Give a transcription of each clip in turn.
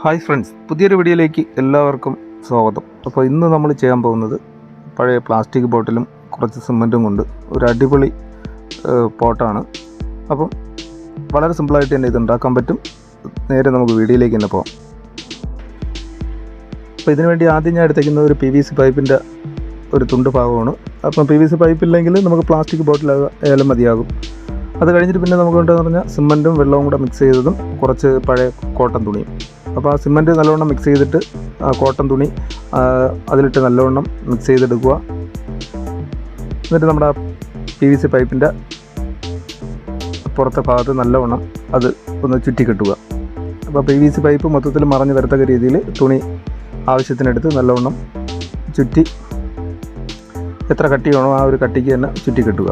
Hi friends, പുതിയൊരു വീഡിയോയിലേക്ക് എല്ലാവർക്കും സ്വാഗതം. അപ്പോൾ ഇന്ന് നമ്മൾ ചെയ്യാൻ പോകുന്നത് പഴയ പ്ലാസ്റ്റിക് ബോട്ടിലും കുറച്ച് സിമൻറ്റും കൊണ്ട് ഒരു അടിപൊളി പോട്ടാണ്. അപ്പം വളരെ സിമ്പിളായിട്ട് തന്നെ ഇത് ഉണ്ടാക്കാൻ പറ്റും. നേരെ നമുക്ക് വീഡിയോയിലേക്ക് തന്നെ പോകാം. അപ്പോൾ ഇതിനു വേണ്ടി ആദ്യം ഞാൻ എടുത്തേക്കുന്നത് ഒരു PVC പൈപ്പിൻ്റെ ഒരു തുണ്ട് ഭാഗമാണ്. അപ്പം PVC പൈപ്പ് ഇല്ലെങ്കിൽ നമുക്ക് പ്ലാസ്റ്റിക് ബോട്ടിലായാലും മതിയാകും. അത് കഴിഞ്ഞിട്ട് പിന്നെ നമുക്ക് വേണ്ടതെന്ന് പറഞ്ഞാൽ സിമൻറ്റും വെള്ളവും കൂടെ മിക്സ് ചെയ്തതും കുറച്ച് പഴയ കോട്ടൺ തുണിയും. അപ്പോൾ ആ സിമൻറ്റ് നല്ലവണ്ണം മിക്സ് ചെയ്തിട്ട് ആ കോട്ടൺ തുണി അതിലിട്ട് നല്ലവണ്ണം മിക്സ് ചെയ്തെടുക്കുക. എന്നിട്ട് നമ്മുടെ PVC പൈപ്പിൻ്റെ പുറത്തെ ഭാഗത്ത് നല്ലവണ്ണം അത് ഒന്ന് ചുറ്റിക്കെട്ടുക. അപ്പോൾ PVC പൈപ്പ് മൊത്തത്തിൽ മറഞ്ഞു വരത്തക്ക രീതിയിൽ തുണി ആവശ്യത്തിനെടുത്ത് നല്ലവണ്ണം ചുറ്റി എത്ര കട്ടി വേണോ ആ ഒരു കട്ടിക്ക് തന്നെ ചുറ്റിക്കെട്ടുക.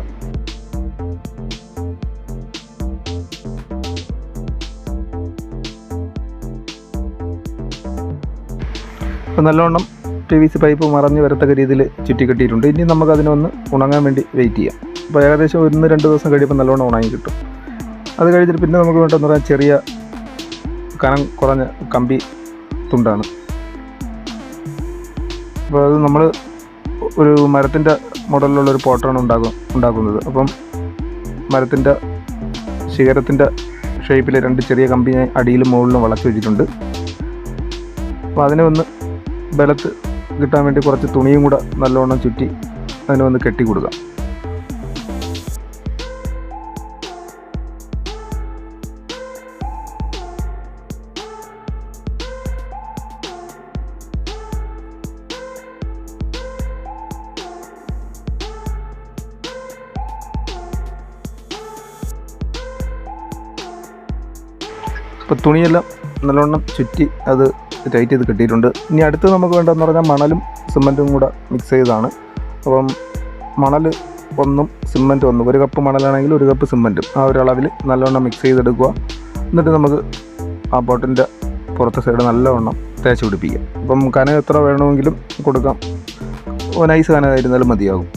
അപ്പോൾ നല്ലവണ്ണം PVC പൈപ്പ് മറഞ്ഞ് വരത്തക്ക രീതിയിൽ ചുറ്റിക്കെട്ടിയിട്ടുണ്ട്. ഇനി നമുക്കതിനൊന്ന് ഉണങ്ങാൻ വേണ്ടി വെയിറ്റ് ചെയ്യാം. അപ്പോൾ ഏകദേശം 1-2 ദിവസം കഴിയുമ്പോൾ നല്ലവണ്ണം ഉണങ്ങി കിട്ടും. അത് കഴിഞ്ഞിട്ട് പിന്നെ നമുക്ക് വേണ്ടതെന്ന് പറഞ്ഞാൽ ചെറിയ കനം കുറഞ്ഞ കമ്പി തുണ്ടാണ്. അപ്പോൾ അത് നമ്മൾ ഒരു മരത്തിൻ്റെ മോഡലിലുള്ളൊരു പോട്ടാണ് ഉണ്ടാക്കുന്നത്. അപ്പം മരത്തിൻ്റെ ശിഖരത്തിൻ്റെ ഷേപ്പിൽ 2 ചെറിയ കമ്പി ഞാൻ അടിയിലും മുകളിലും വളച്ച് വെച്ചിട്ടുണ്ട്. അപ്പോൾ അതിനെ ഒന്ന് ബലത്ത് കിട്ടാൻ വേണ്ടി കുറച്ച് തുണിയും കൂടെ നല്ലോണം ചുറ്റി അതിനെ ഒന്ന് കെട്ടി കൊടുക്കാം. അപ്പോൾ തുണിയെല്ലാം നല്ലോണം ചുറ്റി അത് ടൈറ്റ് ചെയ്ത് കിട്ടിയിട്ടുണ്ട്. ഇനി അടുത്ത് നമുക്ക് വേണ്ടതെന്ന് പറഞ്ഞാൽ മണലും സിമൻറ്റും കൂടെ മിക്സ് ചെയ്താണ്. അപ്പം മണൽ 1 സിമൻറ്റ് 1, 1 കപ്പ് മണലാണെങ്കിൽ 1 കപ്പ് സിമൻറ്റും ആ ഒരു അളവിൽ നല്ലവണ്ണം മിക്സ് ചെയ്തെടുക്കുക. എന്നിട്ട് നമുക്ക് ആ ബോട്ടിൻ്റെ പുറത്തെ സൈഡ് നല്ലവണ്ണം തേച്ച് പിടിപ്പിക്കാം. അപ്പം കനം എത്ര വേണമെങ്കിലും കൊടുക്കാം, നൈസ് കനമായിരുന്നാലും മതിയാകും.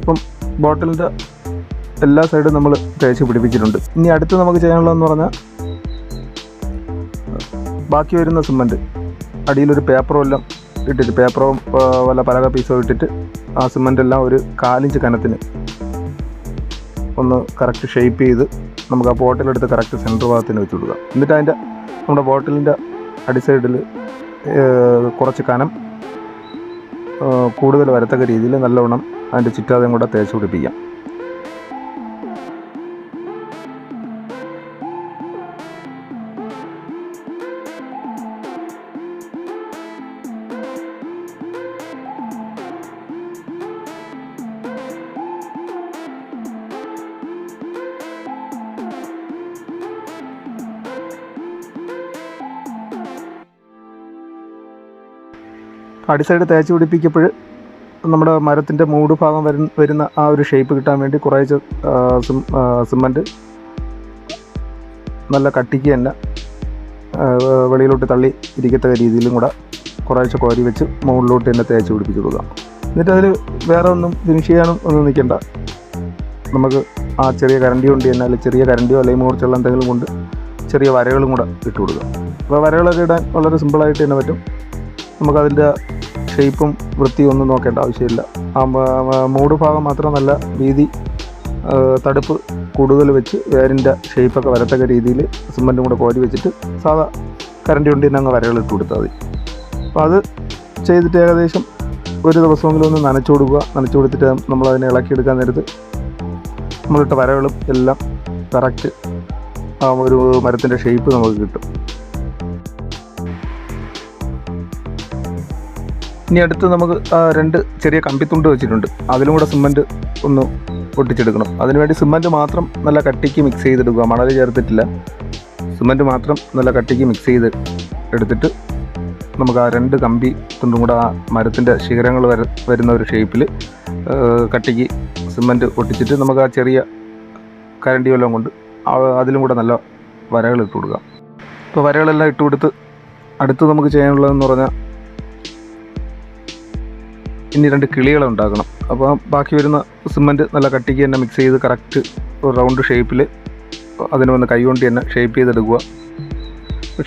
അപ്പം ബോട്ടിലിൻ്റെ എല്ലാ സൈഡും നമ്മൾ തേച്ച് പിടിപ്പിച്ചിട്ടുണ്ട്. ഇനി അടുത്ത് നമുക്ക് ചെയ്യാനുള്ളതെന്ന് പറഞ്ഞാൽ ബാക്കി വരുന്ന സിമൻറ്റ് അടിയിലൊരു പേപ്പറോ എല്ലാം ഇട്ടിട്ട്, പേപ്പറോ വല്ല പലക പീസോ ഇട്ടിട്ട് ആ സിമൻ്റ് എല്ലാം ഒരു 1/4 ഇഞ്ച് കനത്തിന് ഒന്ന് കറക്റ്റ് ഷേപ്പ് ചെയ്ത് നമുക്ക് ആ ബോട്ടിലെടുത്ത് കറക്റ്റ് സെൻറ്റർ ഭാഗത്തിന് വെച്ച് കൊടുക്കുക. എന്നിട്ട് അതിൻ്റെ നമ്മുടെ ബോട്ടിലിൻ്റെ അടി സൈഡിൽ കുറച്ച് കനം കൂടുതൽ വരത്തക്ക രീതിയിൽ നല്ലവണ്ണം അതിൻ്റെ ചുറ്റാതെയും കൂടെ തേച്ച് പിടിപ്പിക്കാം. അടി സൈഡ് തേച്ച് പിടിപ്പിക്കപ്പോൾ നമ്മുടെ മരത്തിൻ്റെ മൂട് ഭാഗം വരുന്ന ആ ഒരു ഷേപ്പ് കിട്ടാൻ വേണ്ടി കുറേശ്ശെ സിമൻറ്റ് നല്ല കട്ടിക്ക് തന്നെ വെളിയിലോട്ട് തള്ളി ഇരിക്കത്തക്ക രീതിയിലും കൂടെ കുറേശ്ശെ കോരി വെച്ച് മുകളിലോട്ട് തന്നെ തേച്ച് പിടിപ്പിച്ച് കൊടുക്കാം. എന്നിട്ട് അതിൽ വേറെ ഒന്നും ഫിനിഷ് ചെയ്യാനും ഒന്നും നിൽക്കണ്ട. നമുക്ക് ആ ചെറിയ കരണ്ടി കൊണ്ട് തന്നെ, അല്ലെങ്കിൽ ചെറിയ കരണ്ടിയോ അല്ലെങ്കിൽ മൂർച്ചുള്ള എന്തെങ്കിലും കൊണ്ട് ചെറിയ വരകളും കൂടെ ഇട്ട് കൊടുക്കുക. അപ്പോൾ വരകളൊക്കെ ഇടാൻ വളരെ സിമ്പിളായിട്ട് തന്നെ പറ്റും. നമുക്കതിൻ്റെ ഷേപ്പും വൃത്തിയും ഒന്നും നോക്കേണ്ട ആവശ്യമില്ല. ആ മൂട് ഭാഗം മാത്രം നല്ല വീതി തടുപ്പ് കൂടുതൽ വെച്ച് വേരിൻ്റെ ഷേപ്പൊക്കെ വരത്തക്ക രീതിയിൽ സിമൻറ്റും കൂടെ കോരി വെച്ചിട്ട് സാധാ കരണ്ടി കൊണ്ട് തന്നെ അങ്ങ് വരകളിട്ട് കൊടുത്താൽ മതി. അപ്പോൾ അത് ചെയ്തിട്ട് ഏകദേശം 1 ദിവസമെങ്കിലും ഒന്ന് നനച്ചു കൊടുക്കുക. നനച്ചു കൊടുത്തിട്ട് നമ്മളതിനെ ഇളക്കിയെടുക്കാൻ നേരത്ത് നമ്മളിട്ട വരകളും എല്ലാം കറക്റ്റ് ആ ഒരു മരത്തിൻ്റെ ഷേപ്പ് നമുക്ക് കിട്ടും. ഇനി അടുത്ത് നമുക്ക് 2 ചെറിയ കമ്പിത്തുണ്ട് വെച്ചിട്ടുണ്ട്. അതിലും കൂടെ സിമൻറ്റ് ഒന്ന് ഒട്ടിച്ചെടുക്കണം. അതിനുവേണ്ടി സിമൻറ്റ് മാത്രം നല്ല കട്ടിക്ക് മിക്സ് ചെയ്തെടുക്കുക, മണൽ ചേർത്തിട്ടില്ല. സിമൻറ്റ് മാത്രം നല്ല കട്ടിക്ക് മിക്സ് ചെയ്ത് എടുത്തിട്ട് നമുക്ക് ആ 2 കമ്പി തുണ്ടും കൂടെ ആ മരത്തിൻ്റെ ശിഖരങ്ങൾ വരുന്ന ഒരു ഷേപ്പിൽ കട്ടിക്ക് സിമൻറ്റ് ഒട്ടിച്ചിട്ട് നമുക്ക് ആ ചെറിയ കരണ്ടി വല്ലതും കൊണ്ട് അതിലും കൂടെ നല്ല വരകൾ ഇട്ട് കൊടുക്കാം. ഇപ്പോൾ വരകളെല്ലാം ഇട്ട് കൊടുത്ത് അടുത്ത് നമുക്ക് ചെയ്യാനുള്ളതെന്ന് പറഞ്ഞാൽ ഇനി 2 കിളികളെ ഉണ്ടാക്കണം. അപ്പോൾ ബാക്കി വരുന്ന സിമൻറ്റ് നല്ല കട്ടിക്ക് തന്നെ മിക്സ് ചെയ്ത് കറക്റ്റ് ഒരു റൗണ്ട് ഷേപ്പിൽ അതിനെ ഒന്ന് കൈ കൊണ്ട് തന്നെ ഷേപ്പ് ചെയ്തെടുക്കുക.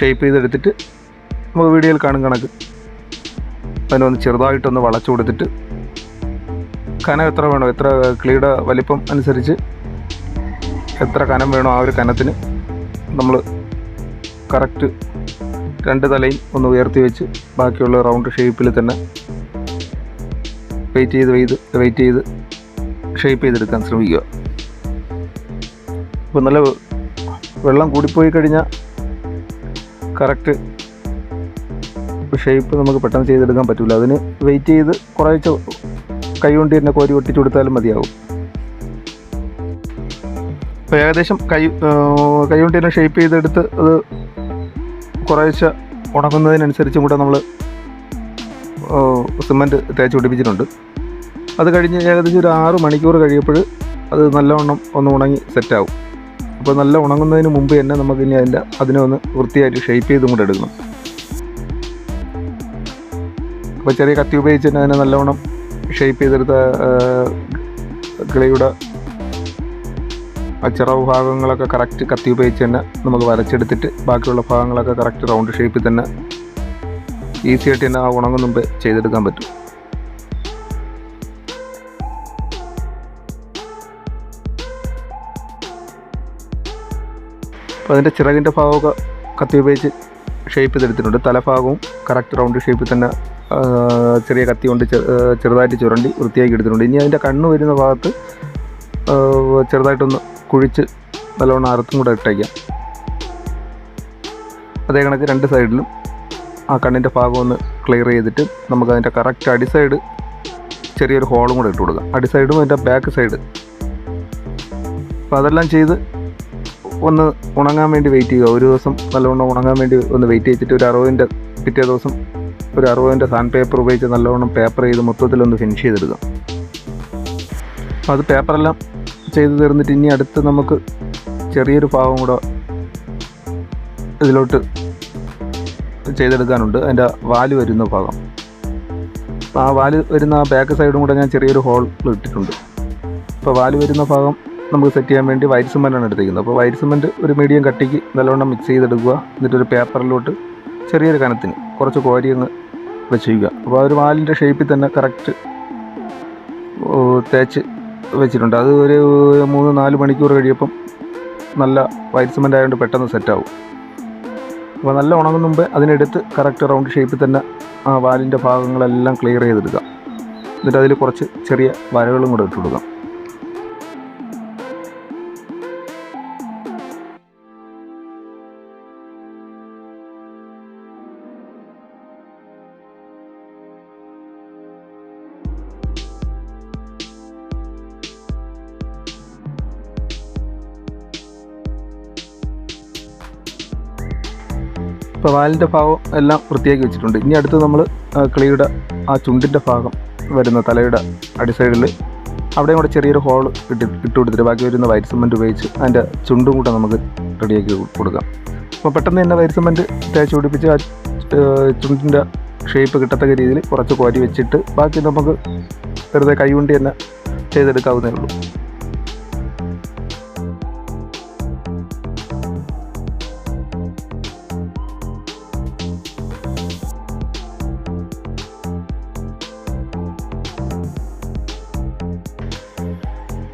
ഷേപ്പ് ചെയ്തെടുത്തിട്ട് നമുക്ക് വീഡിയോയിൽ കാണും കണക്ക് അതിനൊന്ന് ചെറുതായിട്ടൊന്ന് വളച്ചു കൊടുത്തിട്ട് കനം എത്ര വേണോ, എത്ര ക്ലീയുടെ വലിപ്പം അനുസരിച്ച് എത്ര കനം വേണോ ആ ഒരു കനത്തിന് നമ്മൾ കറക്റ്റ് 2 തലയും ഒന്ന് ഉയർത്തി വെച്ച് ബാക്കിയുള്ള റൗണ്ട് ഷേപ്പിൽ തന്നെ വെയിറ്റ് ചെയ്ത് ഷേപ്പ് ചെയ്തെടുക്കാൻ ശ്രമിക്കുക. ഇപ്പോൾ നല്ല വെള്ളം കൂടിപ്പോയി കഴിഞ്ഞാൽ കറക്റ്റ് ഷേപ്പ് നമുക്ക് പെട്ടെന്ന് ചെയ്തെടുക്കാൻ പറ്റില്ല. അതിന് വെയിറ്റ് ചെയ്ത് കുറേശ്ശെ കൈ കൊണ്ട് തന്നെ കോരി ഒട്ടിച്ചു കൊടുത്താലും മതിയാകും. അപ്പോൾ ഏകദേശം കൈ കൊണ്ട് തന്നെ ഷേപ്പ് ചെയ്തെടുത്ത് അത് കുറേശ്ശെ ഉണങ്ങുന്നതിനനുസരിച്ചും കൂടെ നമ്മൾ സിമൻറ്റ് തേച്ച് പിടിപ്പിച്ചിട്ടുണ്ട്. അത് കഴിഞ്ഞ് ഏകദേശം ഒരു 6 മണിക്കൂർ കഴിയുമ്പോൾ അത് നല്ലവണ്ണം ഒന്ന് ഉണങ്ങി സെറ്റാവും. അപ്പോൾ നല്ല ഉണങ്ങുന്നതിന് മുമ്പ് തന്നെ നമുക്കിനി അതിനെ ഒന്ന് വൃത്തിയായിട്ട് ഷേപ്പ് ചെയ്തും കൂടെ എടുക്കണം. അപ്പോൾ ചെറിയ കത്തി ഉപയോഗിച്ച് തന്നെ അതിനെ നല്ലവണ്ണം ഷേപ്പ് ചെയ്തെടുത്ത കിളിയുടെ ചിറവ് ഭാഗങ്ങളൊക്കെ കറക്റ്റ് കത്തി ഉപയോഗിച്ച് തന്നെ നമുക്ക് വരച്ചെടുത്തിട്ട് ബാക്കിയുള്ള ഭാഗങ്ങളൊക്കെ കറക്റ്റ് റൗണ്ട് ഷേപ്പിൽ തന്നെ ഈസി ആയിട്ട് തന്നെ ആ ഉണങ്ങുന്ന മുമ്പ് ചെയ്തെടുക്കാൻ പറ്റും. അപ്പോൾ അതിൻ്റെ ചിറകിൻ്റെ ഭാഗമൊക്കെ കത്തി ഉപയോഗിച്ച് ഷേപ്പ് ചെയ്തെടുത്തിട്ടുണ്ട്. തലഭാഗവും കറക്റ്റ് റൗണ്ട് ഷേപ്പിൽ തന്നെ ചെറിയ കത്തി കൊണ്ട് ചെറുതായിട്ട് ചുരണ്ടി വൃത്തിയാക്കി എടുത്തിട്ടുണ്ട്. ഇനി അതിൻ്റെ കണ്ണ് വരുന്ന ഭാഗത്ത് ചെറുതായിട്ടൊന്ന് കുഴിച്ച് നല്ലവണ്ണം അറുത്തും കൂടെ ഇട്ടേക്കാം. അതേ കണക്ക് 2 സൈഡിലും ആ കണ്ണിൻ്റെ ഭാഗം ഒന്ന് ക്ലിയർ ചെയ്തിട്ട് നമുക്കതിൻ്റെ കറക്റ്റ് അടിസൈഡ് ചെറിയൊരു ഹോളും കൂടെ ഇട്ട് കൊടുക്കാം. അടിസൈഡും അതിൻ്റെ ബാക്ക് സൈഡ്. അപ്പോൾ അതെല്ലാം ചെയ്ത് ഒന്ന് ഉണങ്ങാൻ വേണ്ടി വെയിറ്റ് ചെയ്യുക. ഒരു ദിവസം നല്ലവണ്ണം ഉണങ്ങാൻ വേണ്ടി ഒന്ന് വെയിറ്റ് ചെയ്തിട്ട് ഒരു 60-ൻ്റെ പിറ്റേ ദിവസം ഒരു 60-ൻ്റെ സാൻഡ് പേപ്പർ ഉപയോഗിച്ച് നല്ലവണ്ണം പേപ്പർ ചെയ്ത് മൊത്തത്തിലൊന്ന് ഫിനിഷ് ചെയ്തെടുക്കാം. അപ്പോൾ അത് പേപ്പറെല്ലാം ചെയ്ത് തീർന്നിട്ട് ഇനി അടുത്ത് നമുക്ക് ചെറിയൊരു ഭാഗം കൂടെ ഇതിലോട്ട് ചെയ്തെടുക്കാനുണ്ട്. അതിൻ്റെ വാല് വരുന്ന ഭാഗം. അപ്പോൾ ആ വാല് വരുന്ന ആ ബാക്ക് സൈഡും കൂടെ ഞാൻ ചെറിയൊരു ഹോൾ ഇട്ടിട്ടുണ്ട്. അപ്പോൾ വാല് വരുന്ന ഭാഗം നമുക്ക് സെറ്റ് ചെയ്യാൻ വേണ്ടി വൈറ്റ് സിമൻറ്റാണ് എടുത്തിരിക്കുന്നത്. അപ്പോൾ വൈറ്റ് സിമൻറ്റ് ഒരു മീഡിയം കട്ടിക്ക് നല്ലവണ്ണം മിക്സ് ചെയ്തെടുക്കുക. എന്നിട്ടൊരു പേപ്പറിലോട്ട് ചെറിയൊരു കനത്തിന് കുറച്ച് കോരി അങ്ങ് വെച്ചിരിക്കുക. അപ്പോൾ ആ ഒരു വാലിൻ്റെ ഷേപ്പിൽ തന്നെ കറക്റ്റ് തേച്ച് വെച്ചിട്ടുണ്ട്. അത് ഒരു 3-4 മണിക്കൂർ കഴിയപ്പം നല്ല വൈറ്റ് സിമൻ്റ് ആയതുകൊണ്ട് പെട്ടെന്ന് സെറ്റാവും. അപ്പോൾ നല്ല ഉണങ്ങുന്ന മുമ്പേ അതിനെടുത്ത് കറക്റ്റ് റൗണ്ട് ഷേപ്പിൽ തന്നെ ആ വാലിൻ്റെ ഭാഗങ്ങളെല്ലാം ക്ലിയർ ചെയ്തെടുക്കാം. എന്നിട്ട് അതിൽ കുറച്ച് ചെറിയ വരകളും കൂടെ ഇട്ട് കൊടുക്കാം. ഇപ്പോൾ വാലിൻ്റെ ഭാഗം എല്ലാം വൃത്തിയാക്കി വെച്ചിട്ടുണ്ട്. ഇനി അടുത്ത് നമ്മൾ കിളിയുടെ ആ ചുണ്ടിൻ്റെ ഭാഗം വരുന്ന തലയുടെ അടിസൈഡിൽ അവിടെയും കൂടെ ചെറിയൊരു ഹോൾ ഇട്ട് കൊടുത്തിട്ട് ബാക്കി വരുന്ന വൈറ്റ് സിമൻറ്റ് ഉപയോഗിച്ച് അതിൻ്റെ ചുണ്ടും കൂടെ നമുക്ക് റെഡിയാക്കി കൊടുക്കാം. അപ്പോൾ പെട്ടെന്ന് തന്നെ വൈറ്റ് സിമൻറ്റ് തേച്ച് പിടിപ്പിച്ച് ആ ചുണ്ടിൻ്റെ ഷേപ്പ് കിട്ടത്തക്ക രീതിയിൽ കുറച്ച് കോരി വെച്ചിട്ട് ബാക്കി നമുക്ക് വെറുതെ കൈ കൊണ്ട് തന്നെ ചെയ്തെടുക്കാവുന്നേ ഉള്ളൂ.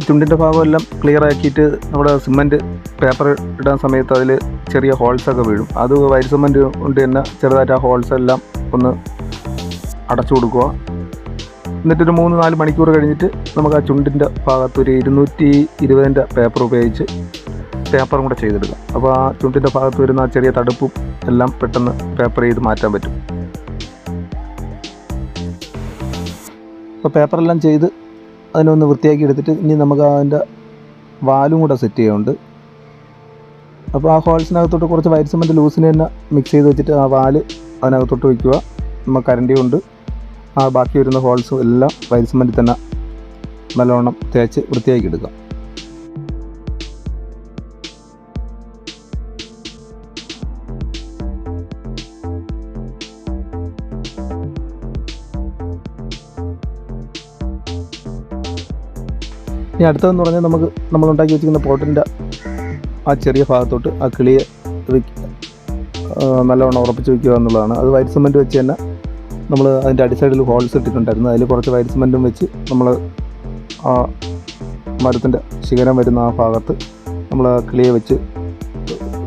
ചുണ്ടിൻ്റെ ഭാഗമെല്ലാം ക്ലിയർ ആക്കിയിട്ട് നമ്മുടെ സിമൻറ്റ് പേപ്പർ ഇടാൻ സമയത്ത് അതിൽ ചെറിയ ഹോൾസൊക്കെ വീഴും. അത് വൈറ്റ് സിമൻറ്റ് കൊണ്ട് തന്നെ ചെറുതായിട്ട് ആ ഹോൾസ് എല്ലാം ഒന്ന് അടച്ചു കൊടുക്കുക. എന്നിട്ടൊരു 3-4 മണിക്കൂർ കഴിഞ്ഞിട്ട് നമുക്ക് ആ ചുണ്ടിൻ്റെ ഭാഗത്ത് ഒരു 220-ൻ്റെ പേപ്പർ ഉപയോഗിച്ച് പേപ്പറും കൂടെ ചെയ്തെടുക്കാം. അപ്പോൾ ആ ചുണ്ടിൻ്റെ ഭാഗത്ത് വരുന്ന ആ ചെറിയ തടുപ്പും എല്ലാം പെട്ടെന്ന് പേപ്പർ ചെയ്ത് മാറ്റാൻ പറ്റും. അപ്പോൾ പേപ്പറെല്ലാം ചെയ്ത് അതിനൊന്ന് വൃത്തിയാക്കി എടുത്തിട്ട് ഇനി നമുക്ക് അതിൻ്റെ വാലും കൂടെ സെറ്റ് ചെയ്യാനുണ്ട്. അപ്പോൾ ആ ഹോൾസിനകത്തോട്ട് കുറച്ച് വൈറ്റ് സിമൻറ്റ് ലൂസിന് തന്നെ മിക്സ് ചെയ്ത് വെച്ചിട്ട് ആ വാല് അതിനകത്തോട്ട് വയ്ക്കുക. നമ്മൾ കരണ്ടി കൊണ്ട് ആ ബാക്കി വരുന്ന ഹോൾസും എല്ലാം വൈറ്റ് സിമൻറ്റിൽ തന്നെ നല്ലവണ്ണം തേച്ച് വൃത്തിയാക്കി എടുക്കാം. ഇനി അടുത്തതെന്ന് പറഞ്ഞാൽ നമ്മൾ ഉണ്ടാക്കി വെച്ചിരിക്കുന്ന പോട്ടിൻ്റെ ആ ചെറിയ ഭാഗത്തോട്ട് ആ കിളിയെ നല്ലവണ്ണം ഉറപ്പിച്ച് വയ്ക്കുക എന്നുള്ളതാണ്. അത് വൈറ്റ് സിമൻറ്റ് വെച്ച് തന്നെ നമ്മൾ അതിൻ്റെ അടിസൈഡിൽ ഹോൾസ് ഇട്ടിട്ടുണ്ടായിരുന്നു. അതിൽ കുറച്ച് വൈറ്റ് സിമൻറ്റും വെച്ച് നമ്മൾ ആ മരത്തിൻ്റെ ശിഖരം വരുന്ന ആ ഭാഗത്ത് നമ്മൾ ആ കിളിയെ വെച്ച്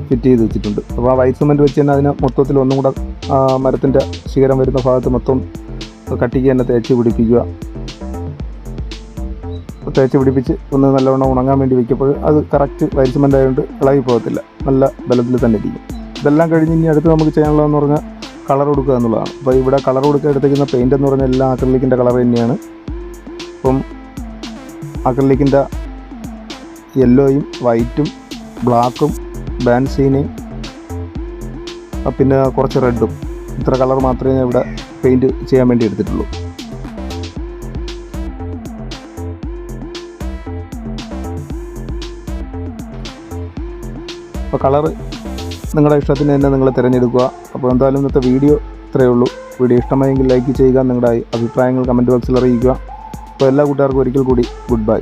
ഫിറ്റ് ചെയ്ത് വെച്ചിട്ടുണ്ട്. അപ്പോൾ ആ വൈറ്റ് സിമൻറ്റ് വെച്ച് തന്നെ അതിനെ മൊത്തത്തിൽ ഒന്നും കൂടെ ആ മരത്തിൻ്റെ ശിഖരം വരുന്ന ഭാഗത്ത് മൊത്തം കട്ടിക്ക് തന്നെ തേച്ച് പിടിപ്പിക്കുക. തേച്ച് പിടിപ്പിച്ച് ഒന്ന് നല്ലവണ്ണം ഉണങ്ങാൻ വേണ്ടി വയ്ക്കുമ്പോൾ അത് കറക്റ്റ് വൈറ്റ് സിമൻ്റ് ആയതുകൊണ്ട് ഇളകി പോകത്തില്ല, നല്ല ബലത്തിൽ തന്നെ ഇരിക്കും. ഇതെല്ലാം കഴിഞ്ഞ് ഇനി അടുത്ത് നമുക്ക് ചെയ്യാനുള്ളതെന്ന് പറഞ്ഞാൽ കളർ കൊടുക്കുക എന്നുള്ളതാണ്. അപ്പോൾ ഇവിടെ കളർ കൊടുക്കുക എടുത്തിരിക്കുന്ന പെയിൻ്റ് എന്ന് പറഞ്ഞാൽ എല്ലാം അക്രിലിക്കിൻ്റെ കളർ തന്നെയാണ്. അപ്പം അക്രിലിക്കിൻ്റെ യെല്ലോയും വൈറ്റും ബ്ലാക്കും ബാൻസീനയും പിന്നെ കുറച്ച് റെഡും, ഇത്ര കളർ മാത്രമേ ഞാൻ ഇവിടെ പെയിൻറ്റ് ചെയ്യാൻ വേണ്ടി എടുത്തിട്ടുള്ളൂ. അപ്പോൾ കളറ് നിങ്ങളുടെ ഇഷ്ടത്തിന് തന്നെ നിങ്ങൾ തിരഞ്ഞെടുക്കുക. അപ്പോൾ എന്തായാലും ഇന്നത്തെ വീഡിയോ ഇത്രയേ ഉള്ളൂ. വീഡിയോ ഇഷ്ടമായെങ്കിൽ ലൈക്ക് ചെയ്യുക, നിങ്ങളുടെ അഭിപ്രായങ്ങൾ കമൻറ്റ് ബോക്സിൽ അറിയിക്കുക. അപ്പോൾ എല്ലാ കൂട്ടുകാർക്കും ഒരിക്കൽ കൂടി ഗുഡ് ബൈ.